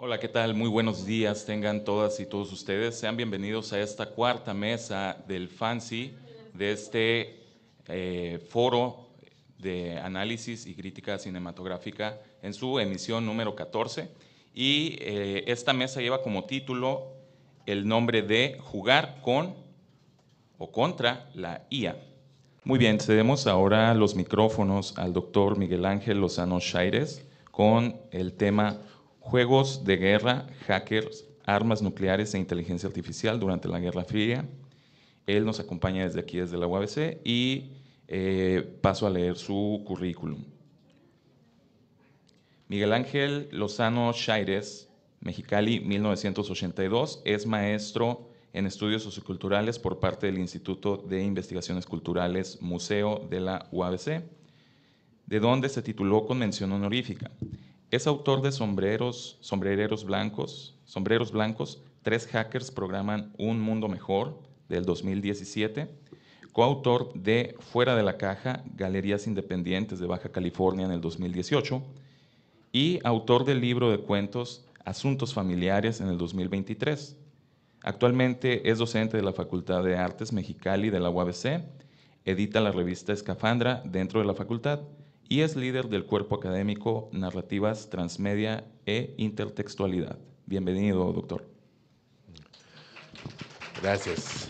Hola, ¿qué tal? Muy buenos días tengan todas y todos ustedes. Sean bienvenidos a esta cuarta mesa del FANCI, de este foro de análisis y crítica cinematográfica en su emisión número 14. Y esta mesa lleva como título el nombre de Jugar con o contra la IA. Muy bien, cedemos ahora los micrófonos al doctor Miguel Ángel Lozano Chaires con el tema Juegos de guerra, hackers, armas nucleares e inteligencia artificial durante la Guerra Fría. Él nos acompaña desde aquí, desde la UABC, y paso a leer su currículum. Miguel Ángel Lozano Chaires, Mexicali, 1982, es maestro en estudios socioculturales por parte del Instituto de Investigaciones Culturales Museo de la UABC, de donde se tituló con mención honorífica. Es autor de Sombreros Blancos, Tres hackers programan un mundo mejor, del 2017, coautor de Fuera de la Caja, Galerías Independientes de Baja California en el 2018, y autor del libro de cuentos Asuntos Familiares en el 2023. Actualmente es docente de la Facultad de Artes Mexicali de la UABC, edita la revista Escafandra dentro de la facultad y es líder del cuerpo académico Narrativas Transmedia e Intertextualidad. Bienvenido, doctor. Gracias.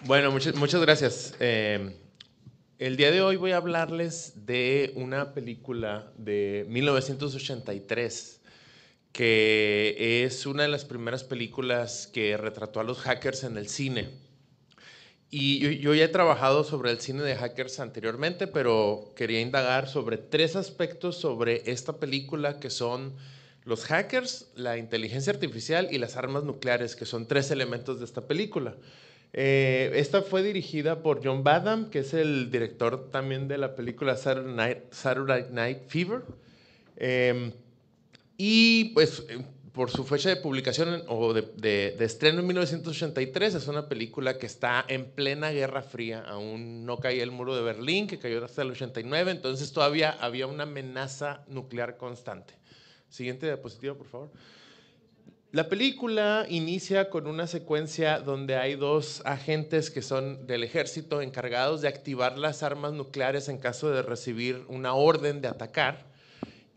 Bueno, muchas gracias. El día de hoy voy a hablarles de una película de 1983, que es una de las primeras películas que retrató a los hackers en el cine. Y yo ya he trabajado sobre el cine de hackers anteriormente, pero quería indagar sobre tres aspectos sobre esta película, que son los hackers, la inteligencia artificial y las armas nucleares, que son tres elementos de esta película. Esta fue dirigida por John Badham, que es el director también de la película Saturday Night Fever. Y pues por su fecha de publicación o de estreno en 1983, es una película que está en plena Guerra Fría. Aún no caía el muro de Berlín, que cayó hasta el 89, entonces todavía había una amenaza nuclear constante. Siguiente diapositiva, por favor. La película inicia con una secuencia donde hay dos agentes que son del ejército encargados de activar las armas nucleares en caso de recibir una orden de atacar,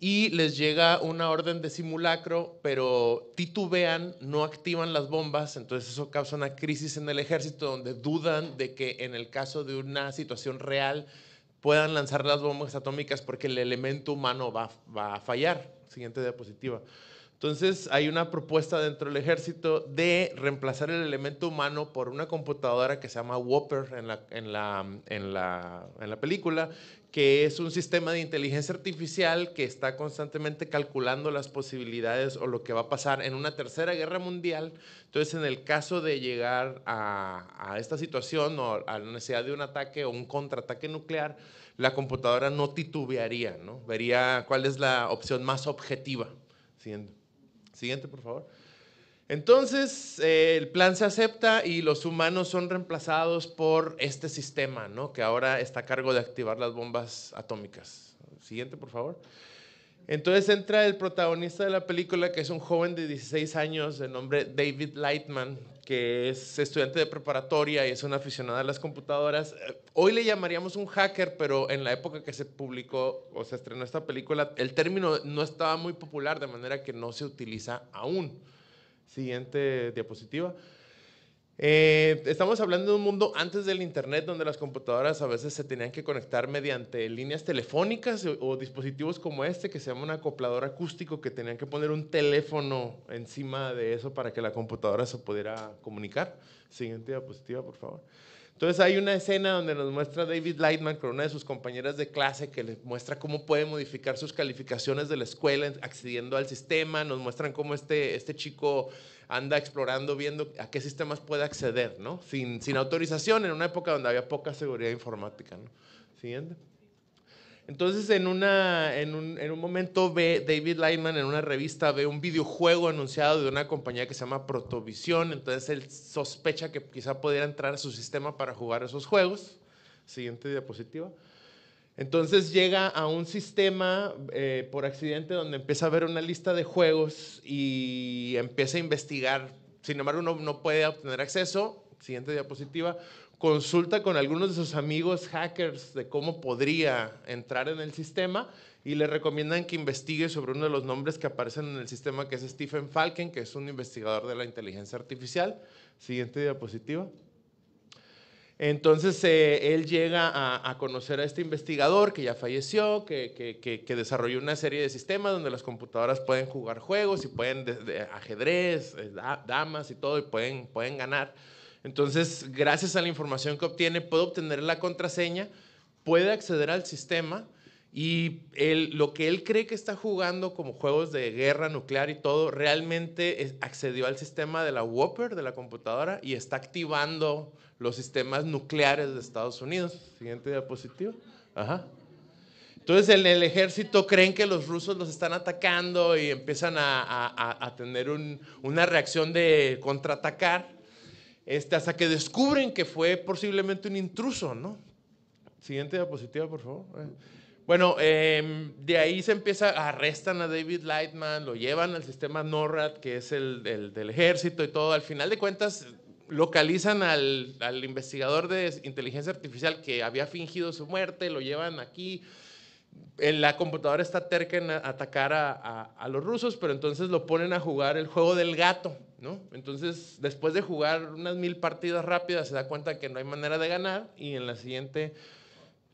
y les llega una orden de simulacro, pero titubean, no activan las bombas. Entonces eso causa una crisis en el ejército, donde dudan de que en el caso de una situación real puedan lanzar las bombas atómicas, porque el elemento humano va a fallar. Siguiente diapositiva. Entonces hay una propuesta dentro del ejército de reemplazar el elemento humano por una computadora que se llama Whopper en la película, que es un sistema de inteligencia artificial que está constantemente calculando las posibilidades o lo que va a pasar en una tercera guerra mundial. Entonces, en el caso de llegar a esta situación o a la necesidad de un ataque o un contraataque nuclear, la computadora no titubearía, ¿no? Vería cuál es la opción más objetiva. Siguiente, por favor. Entonces, el plan se acepta y los humanos son reemplazados por este sistema, ¿no?, que ahora está a cargo de activar las bombas atómicas. Siguiente, por favor. Entonces entra el protagonista de la película, que es un joven de 16 años de nombre David Lightman, que es estudiante de preparatoria y es un aficionado a las computadoras. Hoy le llamaríamos un hacker, pero en la época que se publicó o se estrenó esta película, el término no estaba muy popular, de manera que no se utiliza aún. Siguiente diapositiva. Estamos hablando de un mundo antes del internet, donde las computadoras a veces se tenían que conectar mediante líneas telefónicas o dispositivos como este, que se llama un acoplador acústico, que tenían que poner un teléfono encima de eso para que la computadora se pudiera comunicar. Siguiente diapositiva, por favor. Entonces hay una escena donde nos muestra David Lightman con una de sus compañeras de clase, que les muestra cómo puede modificar sus calificaciones de la escuela accediendo al sistema. Nos muestran cómo este chico anda explorando, viendo a qué sistemas puede acceder, ¿no?, sin autorización, en una época donde había poca seguridad informática, ¿no? Siguiente. Entonces, en un momento David Lightman en una revista ve un videojuego anunciado de una compañía que se llama Protovisión. Entonces él sospecha que quizá pudiera entrar a su sistema para jugar esos juegos. Siguiente diapositiva. Entonces llega a un sistema por accidente donde empieza a ver una lista de juegos y empieza a investigar. Sin embargo, no puede obtener acceso. Siguiente diapositiva. Consulta con algunos de sus amigos hackers de cómo podría entrar en el sistema y le recomiendan que investigue sobre uno de los nombres que aparecen en el sistema, que es Stephen Falken, que es un investigador de la inteligencia artificial. Siguiente diapositiva. Entonces él llega a conocer a este investigador que ya falleció, que desarrolló una serie de sistemas donde las computadoras pueden jugar juegos y pueden de ajedrez, damas y todo, y pueden ganar. Entonces, gracias a la información que obtiene, puede obtener la contraseña, puede acceder al sistema y lo que él cree que está jugando como juegos de guerra nuclear y todo, realmente accedió al sistema de la Whopper, de la computadora, y está activando los sistemas nucleares de Estados Unidos. Siguiente diapositiva. Ajá. Entonces en el ejército creen que los rusos los están atacando y empiezan a tener una reacción de contraatacar, hasta que descubren que fue posiblemente un intruso, ¿no? Siguiente diapositiva, por favor. Bueno, de ahí se arrestan a David Lightman, lo llevan al sistema NORAD, que es el del ejército y todo. Al final de cuentas, localizan al investigador de inteligencia artificial que había fingido su muerte, lo llevan aquí. La computadora está terca en atacar a los rusos, pero entonces lo ponen a jugar el juego del gato, ¿no? Entonces, después de jugar unas 1000 partidas rápidas, se da cuenta que no hay manera de ganar y en la siguiente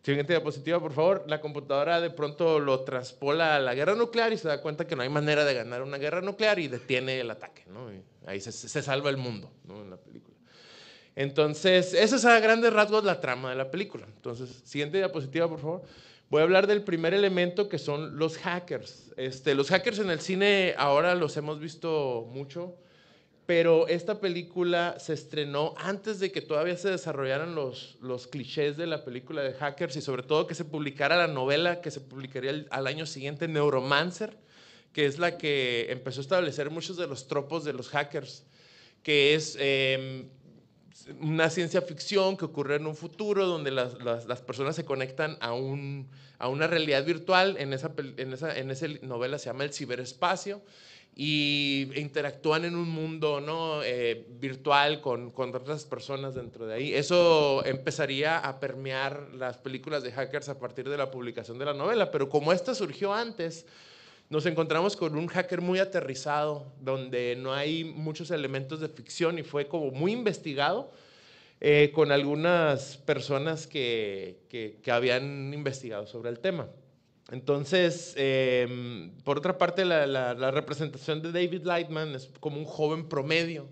diapositiva, por favor, la computadora de pronto lo traspola a la guerra nuclear y se da cuenta que no hay manera de ganar una guerra nuclear y detiene el ataque, ¿no? Y ahí se salva el mundo, ¿no? En la película. Entonces, esa es a grandes rasgos la trama de la película. Entonces, siguiente diapositiva, por favor. Voy a hablar del primer elemento, que son los hackers. Los hackers en el cine ahora los hemos visto mucho, pero esta película se estrenó antes de que todavía se desarrollaran los clichés de la película de hackers y sobre todo que se publicara la novela que se publicaría al año siguiente, Neuromancer, que es la que empezó a establecer muchos de los tropos de los hackers, que es una ciencia ficción que ocurre en un futuro donde las personas se conectan a una realidad virtual. En esa novela se llama el ciberespacio y interactúan en un mundo, ¿no? Virtual con otras personas dentro de ahí. Eso empezaría a permear las películas de hackers a partir de la publicación de la novela, pero como esta surgió antes, nos encontramos con un hacker muy aterrizado, donde no hay muchos elementos de ficción y fue como muy investigado con algunas personas que habían investigado sobre el tema. Entonces, por otra parte, la representación de David Lightman es como un joven promedio,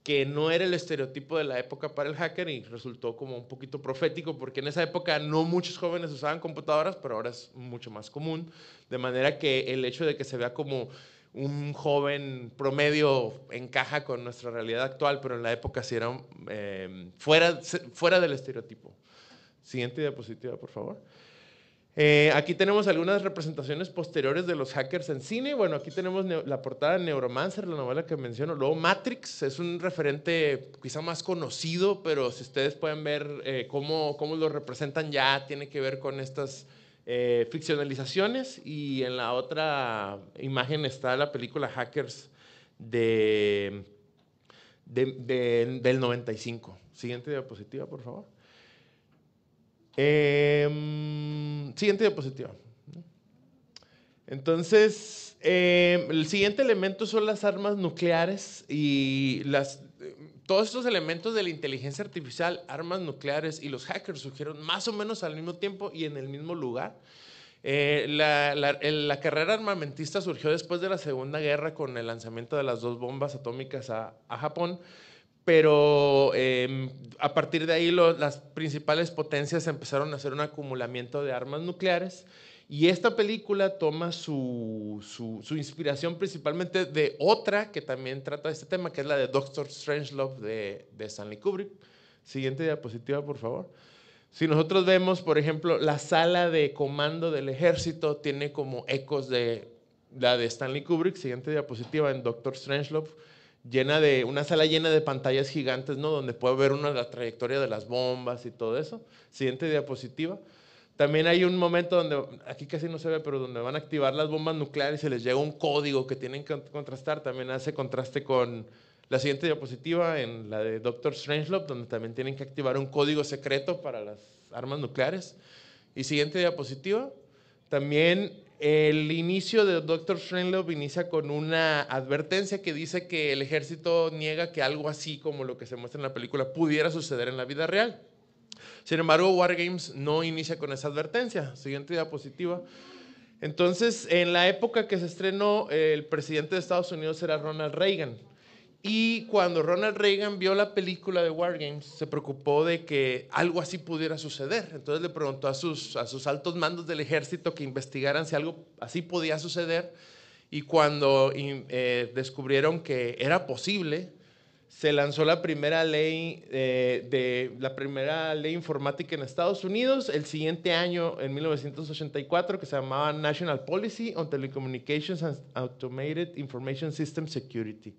que no era el estereotipo de la época para el hacker y resultó como un poquito profético, porque en esa época no muchos jóvenes usaban computadoras, pero ahora es mucho más común, de manera que el hecho de que se vea como un joven promedio encaja con nuestra realidad actual, pero en la época sí era fuera del estereotipo. Siguiente diapositiva, por favor. Aquí tenemos algunas representaciones posteriores de los hackers en cine. Bueno, aquí tenemos la portada de Neuromancer, la novela que menciono. Luego Matrix es un referente quizá más conocido, pero si ustedes pueden ver cómo lo representan ya, tiene que ver con estas ficcionalizaciones. Y en la otra imagen está la película Hackers del 95. Siguiente diapositiva, por favor. Siguiente diapositiva. Entonces, el siguiente elemento son las armas nucleares y todos estos elementos de la inteligencia artificial, armas nucleares y los hackers surgieron más o menos al mismo tiempo y en el mismo lugar. La carrera armamentista surgió después de la Segunda Guerra con el lanzamiento de las 2 bombas atómicas a Japón. Pero a partir de ahí las principales potencias empezaron a hacer un acumulamiento de armas nucleares y esta película toma su inspiración principalmente de otra que también trata de este tema, que es la de Doctor Strangelove de Stanley Kubrick. Siguiente diapositiva, por favor. Si nosotros vemos, por ejemplo, la sala de comando del ejército tiene como ecos de la de Stanley Kubrick. Siguiente diapositiva, en Doctor Strangelove. Una sala llena de pantallas gigantes, ¿no? Donde puede ver la trayectoria de las bombas y todo eso. Siguiente diapositiva. También hay un momento donde, aquí casi no se ve, pero donde van a activar las bombas nucleares y les llega un código que tienen que contrastar. También hace contraste con la siguiente diapositiva, en la de Doctor Strangelove, donde también tienen que activar un código secreto para las armas nucleares. Y siguiente diapositiva, también el inicio de Doctor Strangelove inicia con una advertencia que dice que el ejército niega que algo así como lo que se muestra en la película pudiera suceder en la vida real. Sin embargo, Wargames no inicia con esa advertencia. Siguiente diapositiva. Entonces, en la época que se estrenó, el presidente de Estados Unidos era Ronald Reagan. Y cuando Ronald Reagan vio la película de Wargames, se preocupó de que algo así pudiera suceder. Entonces le preguntó a sus altos mandos del ejército que investigaran si algo así podía suceder. Y cuando descubrieron que era posible, se lanzó la primera ley informática en Estados Unidos el siguiente año, en 1984, que se llamaba National Policy on Telecommunications and Automated Information System Security.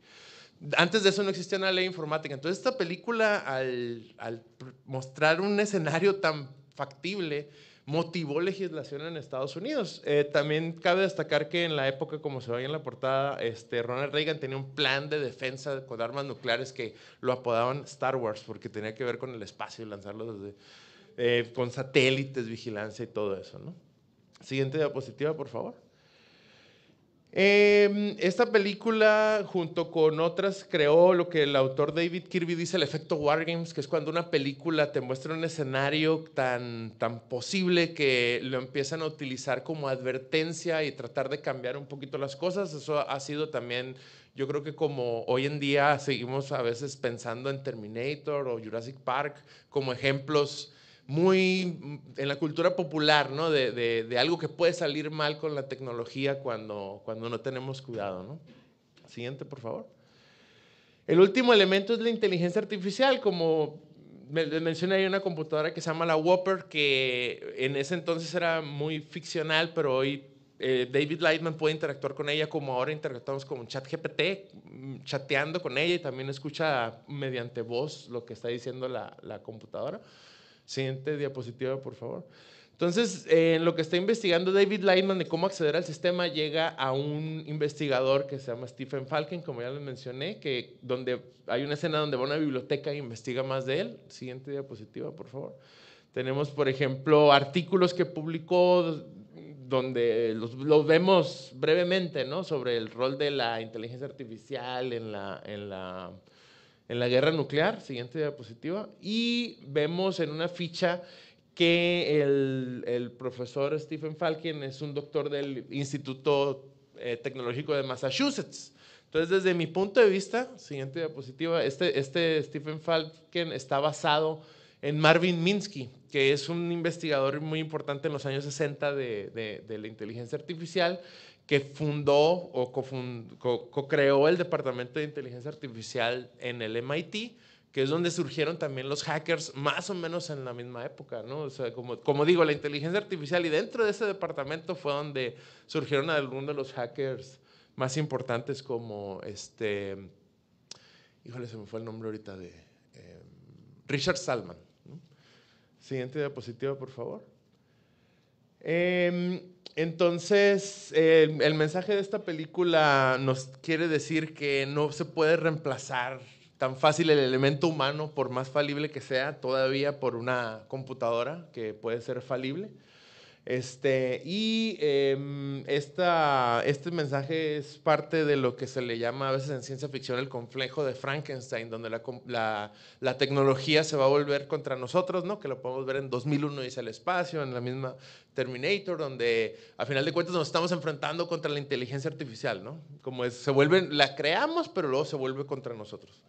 Antes de eso no existía una ley informática. Entonces esta película, al mostrar un escenario tan factible, motivó legislación en Estados Unidos. También cabe destacar que en la época, como se ve en la portada, Ronald Reagan tenía un plan de defensa con armas nucleares que lo apodaban Star Wars, porque tenía que ver con el espacio y lanzarlo desde, con satélites, vigilancia y todo eso, ¿no? Siguiente diapositiva, por favor. Esta película, junto con otras, creó lo que el autor David Kirby dice el efecto Wargames, que es cuando una película te muestra un escenario tan posible que lo empiezan a utilizar como advertencia y tratar de cambiar un poquito las cosas. Eso ha sido también, yo creo que como hoy en día seguimos a veces pensando en Terminator o Jurassic Park como ejemplos muy en la cultura popular, ¿no? de algo que puede salir mal con la tecnología cuando no tenemos cuidado, ¿no? Siguiente, por favor. El último elemento es la inteligencia artificial. Como les mencioné, hay una computadora que se llama la Whopper, que en ese entonces era muy ficcional, pero hoy David Lightman puede interactuar con ella como ahora interactuamos con ChatGPT, chateando con ella, y también escucha mediante voz lo que está diciendo la computadora. Siguiente diapositiva, por favor. Entonces, en lo que está investigando David Lightman de cómo acceder al sistema, llega a un investigador que se llama Stephen Falken, como ya les mencioné, donde hay una escena donde va a una biblioteca e investiga más de él. Siguiente diapositiva, por favor. Tenemos, por ejemplo, artículos que publicó donde los vemos brevemente, ¿no? Sobre el rol de la inteligencia artificial en la guerra nuclear. Siguiente diapositiva. Y vemos en una ficha que el profesor Stephen Falken es un doctor del Instituto Tecnológico de Massachusetts. Entonces, desde mi punto de vista, siguiente diapositiva, este Stephen Falken está basado en Marvin Minsky, que es un investigador muy importante en los años 60 de la inteligencia artificial, que fundó o co-creó el Departamento de Inteligencia Artificial en el MIT, que es donde surgieron también los hackers más o menos en la misma época, ¿no? O sea, como digo, la inteligencia artificial, y dentro de ese departamento fue donde surgieron algunos de los hackers más importantes, como híjole, se me fue el nombre ahorita de Richard Stallman, ¿no? Siguiente diapositiva, por favor. Entonces, el mensaje de esta película nos quiere decir que no se puede reemplazar tan fácil el elemento humano, por más falible que sea, todavía por una computadora que puede ser falible. Este mensaje es parte de lo que se le llama a veces en ciencia ficción el complejo de Frankenstein, donde la tecnología se va a volver contra nosotros, ¿no? Que lo podemos ver en 2001 dice el espacio, en la misma Terminator, donde a final de cuentas nos estamos enfrentando contra la inteligencia artificial, ¿no? La creamos, pero luego se vuelve contra nosotros.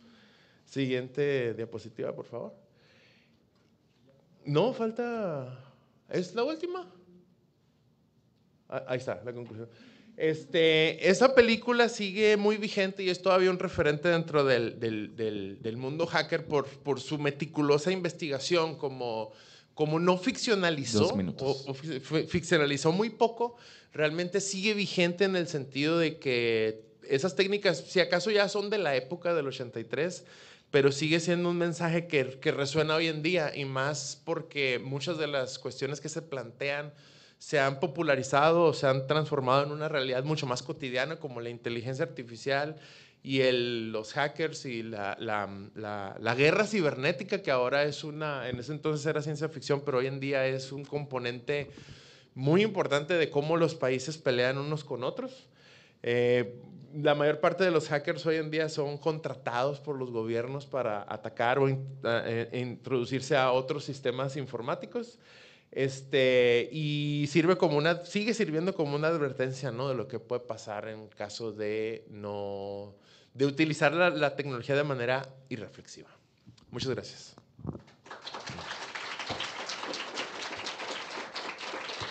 Siguiente diapositiva, por favor. No, falta... ¿Es la última? Ahí está, la conclusión. Esa película sigue muy vigente y es todavía un referente dentro del mundo hacker por su meticulosa investigación, como no ficcionalizó, 2 minutos. o ficcionalizó muy poco, realmente sigue vigente en el sentido de que esas técnicas, si acaso ya son de la época del 83, pero sigue siendo un mensaje que resuena hoy en día, y más porque muchas de las cuestiones que se plantean se han popularizado o se han transformado en una realidad mucho más cotidiana, como la inteligencia artificial y los hackers y la guerra cibernética, que ahora es en ese entonces era ciencia ficción, pero hoy en día es un componente muy importante de cómo los países pelean unos con otros. La mayor parte de los hackers hoy en día son contratados por los gobiernos para atacar o introducirse a otros sistemas informáticos. Y sigue sirviendo como una advertencia, ¿no?, de lo que puede pasar en caso de utilizar la tecnología de manera irreflexiva. Muchas gracias.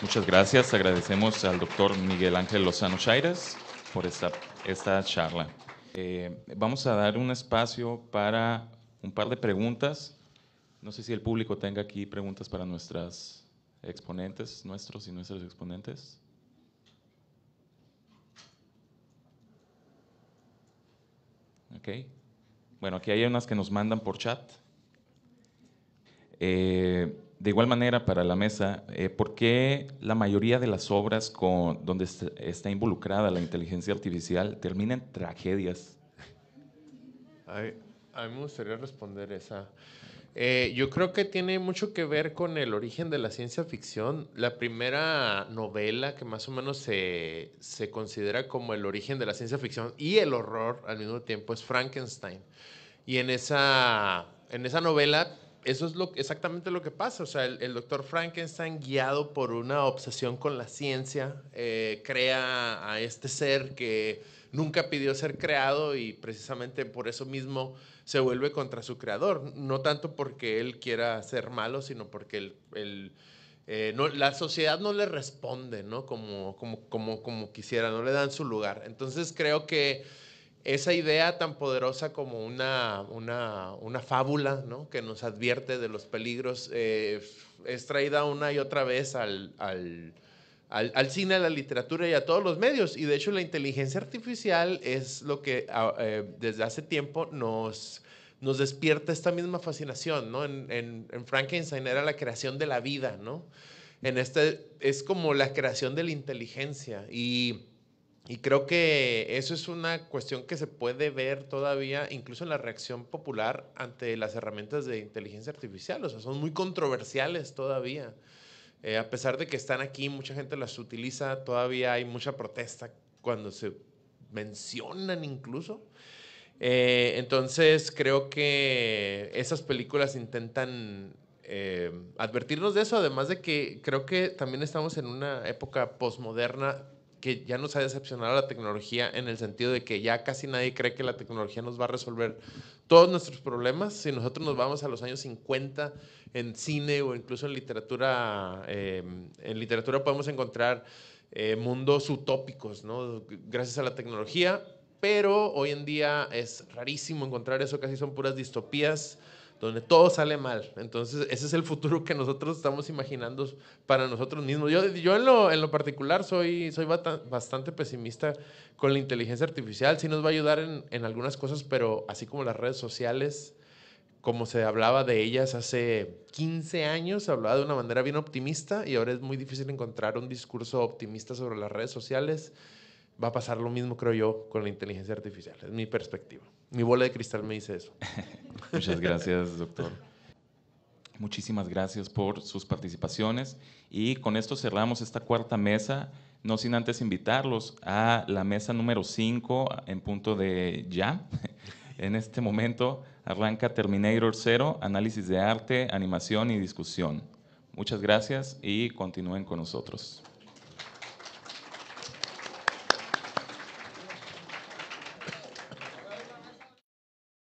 Muchas gracias. Agradecemos al doctor Miguel Ángel Lozano Chaires por esta charla. Vamos a dar un espacio para un par de preguntas. No sé si el público tenga aquí preguntas para nuestros y nuestras exponentes. Ok. Bueno, aquí hay unas que nos mandan por chat. De igual manera, para la mesa, ¿por qué la mayoría de las obras donde está involucrada la inteligencia artificial terminan en tragedias? A mí me gustaría responder esa. Yo creo que tiene mucho que ver con el origen de la ciencia ficción. La primera novela que más o menos se considera como el origen de la ciencia ficción y el horror al mismo tiempo es Frankenstein. Y en esa novela eso es exactamente lo que pasa. O sea, el doctor Frankenstein, guiado por una obsesión con la ciencia, crea a este ser que nunca pidió ser creado, y precisamente por eso mismo se vuelve contra su creador. No tanto porque él quiera ser malo, sino porque la sociedad no le responde, ¿no?, como quisiera, no le dan su lugar. Entonces creo que esa idea tan poderosa como una fábula, ¿no?, que nos advierte de los peligros, es traída una y otra vez al cine, a la literatura y a todos los medios. Y de hecho la inteligencia artificial es lo que desde hace tiempo nos despierta esta misma fascinación, ¿no? En Frankenstein era la creación de la vida, ¿no? En es como la creación de la inteligencia, y creo que eso es una cuestión que se puede ver todavía incluso en la reacción popular ante las herramientas de inteligencia artificial. O sea, son muy controversiales todavía. A pesar de que están aquí, mucha gente las utiliza, todavía hay mucha protesta cuando se mencionan incluso. Entonces creo que esas películas intentan advertirnos de eso, además de que creo que también estamos en una época posmoderna que ya nos ha decepcionado la tecnología, en el sentido de que ya casi nadie cree que la tecnología nos va a resolver todos nuestros problemas. Si nosotros nos vamos a los años 50 en cine o incluso en literatura podemos encontrar mundos utópicos, ¿no?, gracias a la tecnología, pero hoy en día es rarísimo encontrar eso, casi son puras distopías donde todo sale mal. Entonces ese es el futuro que nosotros estamos imaginando para nosotros mismos. Yo en lo particular soy bastante pesimista con la inteligencia artificial. Sí nos va a ayudar en algunas cosas, pero así como las redes sociales, como se hablaba de ellas hace 15 años, se hablaba de una manera bien optimista, y ahora es muy difícil encontrar un discurso optimista sobre las redes sociales. Va a pasar lo mismo, creo yo, con la inteligencia artificial. Es mi perspectiva. Mi bola de cristal me dice eso. Muchas gracias, doctor. Muchísimas gracias por sus participaciones. Y con esto cerramos esta cuarta mesa, no sin antes invitarlos a la mesa número 5 en punto de ya. En este momento arranca Terminator 0, análisis de arte, animación y discusión. Muchas gracias y continúen con nosotros.